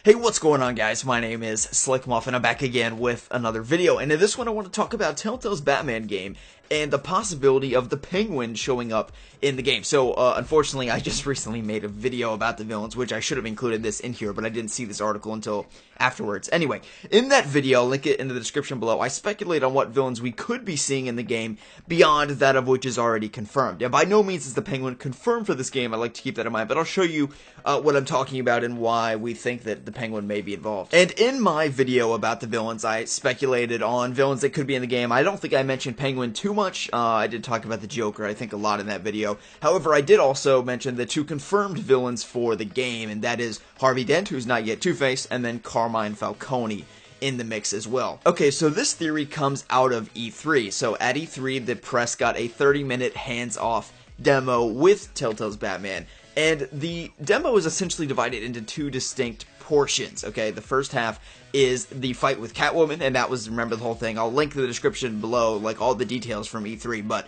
Hey, what's going on, guys? My name is Slick Muff, and I'm back again with another video. And in this one, I want to talk about Telltale's Batman game and the possibility of the Penguin showing up in the game. So, unfortunately, I just recently made a video about the villains, which I should have included this in here, but I didn't see this article until afterwards. Anyway, in that video, I'll link it in the description below, I speculate on what villains we could be seeing in the game beyond that of which is already confirmed. And by no means is the Penguin confirmed for this game, I like to keep that in mind, but I'll show you what I'm talking about and why we think that the Penguin may be involved. And in my video about the villains, I speculated on villains that could be in the game. I don't think I mentioned Penguin too much. I did talk about the Joker, I think, a lot in that video. However, I did also mention the two confirmed villains for the game, and that is Harvey Dent, who's not yet Two-Face, and then Carmine Falcone in the mix as well. Okay, so this theory comes out of E3. So at E3, the press got a 30-minute hands-off demo with Telltale's Batman, and the demo is essentially divided into two distinct portions. Okay, the first half is the fight with Catwoman, and that was, remember the whole thing, I'll link the description below, like all the details from E3, but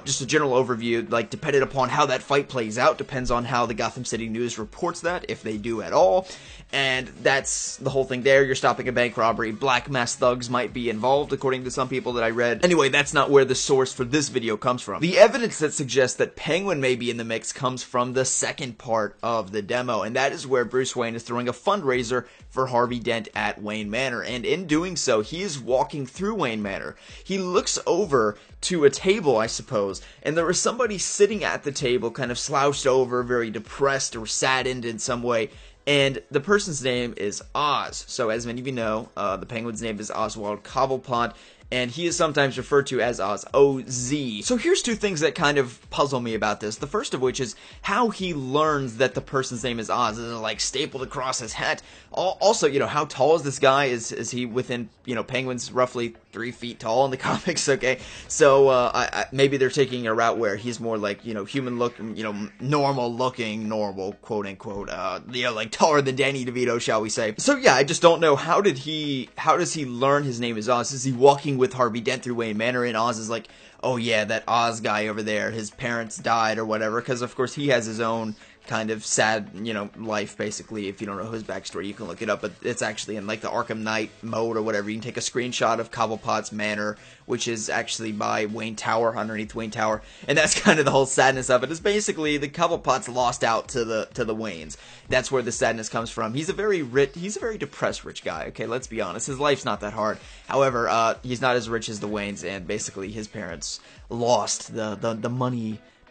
just a general overview, like depending upon how that fight plays out, depends on how the Gotham City News reports that, if they do at all, and that's the whole thing there. You're stopping a bank robbery, black mask thugs might be involved, according to some people that I read. Anyway, that's not where the source for this video comes from. The evidence that suggests that Penguin may be in the mix comes from the second part of the demo, and that is where Bruce Wayne is throwing a fundraiser for Harvey Dent at Wayne Manor, and in doing so, he is walking through Wayne Manor. He looks over to a table, I suppose, and there is somebody sitting at the table, kind of slouched over, very depressed or saddened in some way, and the person's name is Oz. So as many of you know, the Penguin's name is Oswald Cobblepot, and he is sometimes referred to as Oz, O-Z. So here's two things that kind of puzzle me about this. The first of which is how he learns that the person's name is Oz. Is it like stapled across his hat? Also, you know, how tall is this guy? Is he within, you know, Penguin's roughly 3 feet tall in the comics, okay? So, maybe they're taking a route where he's more like, you know, human looking, you know, normal looking, normal, quote unquote, you know, like taller than Danny DeVito, shall we say. So yeah, I just don't know, how does he learn his name is Oz? Is he walking with Harvey Dent through Wayne Manor, and Oz is like, oh yeah, that Oz guy over there, his parents died or whatever, because of course he has his own kind of sad, you know, life, basically. If you don't know his backstory, you can look it up, but it's actually in like the Arkham Knight mode or whatever. You can take a screenshot of Cobblepot's Manor, which is actually by Wayne Tower, underneath Wayne Tower, and that's kind of the whole sadness of it, is basically the Cobblepot's lost out to the Waynes. That's where the sadness comes from. He's a very depressed rich guy, okay, let's be honest. His life's not that hard. However, he's not as rich as the Waynes, and basically his parents lost the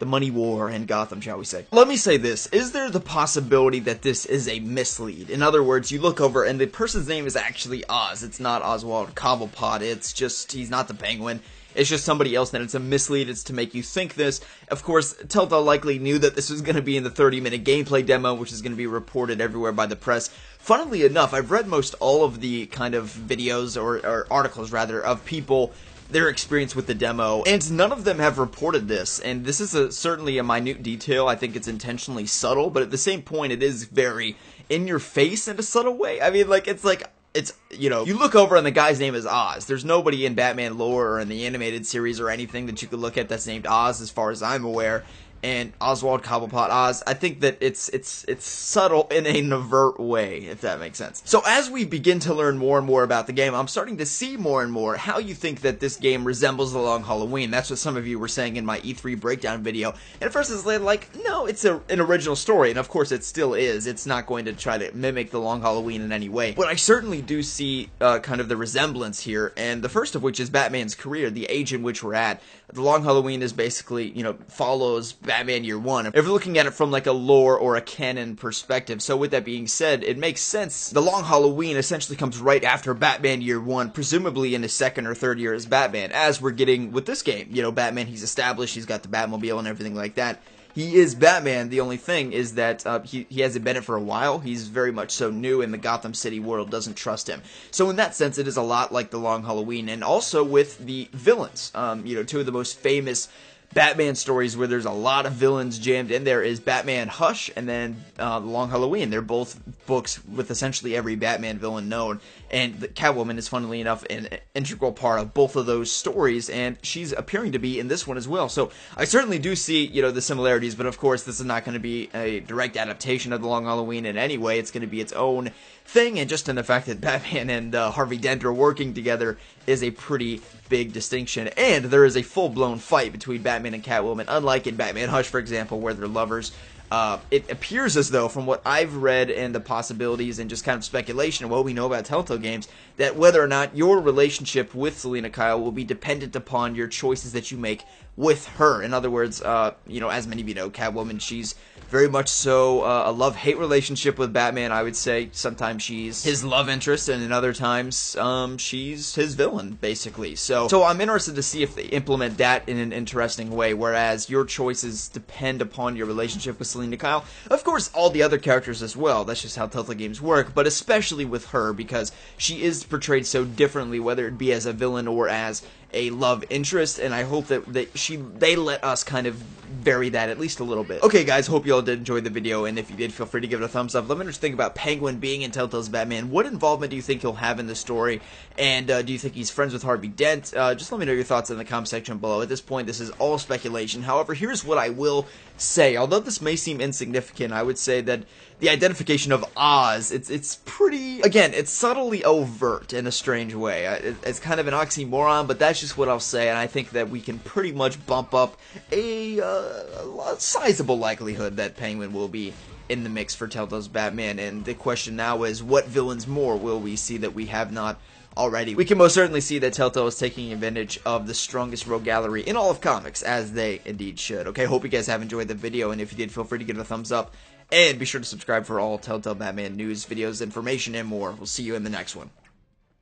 money war in Gotham, shall we say. Let me say this. Is there the possibility that this is a mislead? In other words, you look over and the person's name is actually Oz. It's not Oswald Cobblepot. It's just, he's not the Penguin. It's just somebody else, and it's a mislead. It's to make you think this. Of course, Telltale likely knew that this was going to be in the 30-minute gameplay demo, which is going to be reported everywhere by the press. Funnily enough, I've read most all of the kind of videos, or articles rather, of people, their experience with the demo, and none of them have reported this, and this is certainly a minute detail. I think it's intentionally subtle, but at the same point, it is very in your face in a subtle way. I mean, like, it's, you know, you look over and the guy's name is Oz. There's nobody in Batman lore or in the animated series or anything that you could look at that's named Oz, as far as I'm aware. And Oswald Cobblepot Oz, I think that it's subtle in a overt way, if that makes sense. So as we begin to learn more and more about the game, I'm starting to see more and more how you think that this game resembles The Long Halloween. That's what some of you were saying in my E3 breakdown video. And at first it's like, no, it's an original story, and of course it still is. It's not going to try to mimic The Long Halloween in any way. But I certainly do see kind of the resemblance here, and the first of which is Batman's career, the age in which we're at. The Long Halloween is basically, you know, follows Batman Year One, if you're looking at it from like a lore or a canon perspective. So with that being said, it makes sense. The Long Halloween essentially comes right after Batman Year One, presumably in his second or third year as Batman, as we're getting with this game. You know, Batman, he's established, he's got the Batmobile and everything like that. He is Batman. The only thing is that he hasn't been it for a while. He's very much so new, and the Gotham City world doesn't trust him. So in that sense, it is a lot like The Long Halloween, and also with the villains. You know, two of the most famous Batman stories where there's a lot of villains jammed in there is Batman Hush and then The Long Halloween. They're both books with essentially every Batman villain known, and Catwoman is, funnily enough, an integral part of both of those stories, and she's appearing to be in this one as well. So I certainly do see, you know, the similarities, but of course this is not going to be a direct adaptation of The Long Halloween in any way. It's going to be its own thing, and just in the fact that Batman and Harvey Dent are working together is a pretty big distinction. And there is a full-blown fight between Batman and Catwoman, unlike in Batman Hush, for example, where they're lovers. It appears as though, from what I've read and the possibilities and just kind of speculation of what we know about Telltale games, that whether or not your relationship with Selina Kyle will be dependent upon your choices that you make with her. In other words, as many of you know, Catwoman, she's very much so a love-hate relationship with Batman, I would say. Sometimes she's his love interest, and in other times, she's his villain, basically. So I'm interested to see if they implement that in an interesting way, whereas your choices depend upon your relationship with Selina Kyle. Of course, all the other characters as well. That's just how Telltale games work, but especially with her, because she is portrayed so differently, whether it be as a villain or as a love interest, and I hope that they let us kind of vary that at least a little bit. Okay, guys, hope you all did enjoy the video, and if you did, feel free to give it a thumbs up. Let me just think about Penguin being in Telltale's Batman. What involvement do you think he'll have in the story, and do you think he's friends with Harvey Dent? Just let me know your thoughts in the comment section below. At this point, this is all speculation. However, here's what I will say. Although this may seem insignificant, I would say that the identification of Oz, it's pretty, again, it's subtly overt in a strange way. It's kind of an oxymoron, but that's just what I'll say, and I think that we can pretty much bump up a sizable likelihood that Penguin will be in the mix for Telltale's Batman, and the question now is, what villains more will we see that we have not already? We can most certainly see that Telltale is taking advantage of the strongest rogue gallery in all of comics, as they indeed should. Okay, hope you guys have enjoyed the video, and if you did, feel free to give it a thumbs up, and be sure to subscribe for all Telltale Batman news, videos, information, and more. We'll see you in the next one.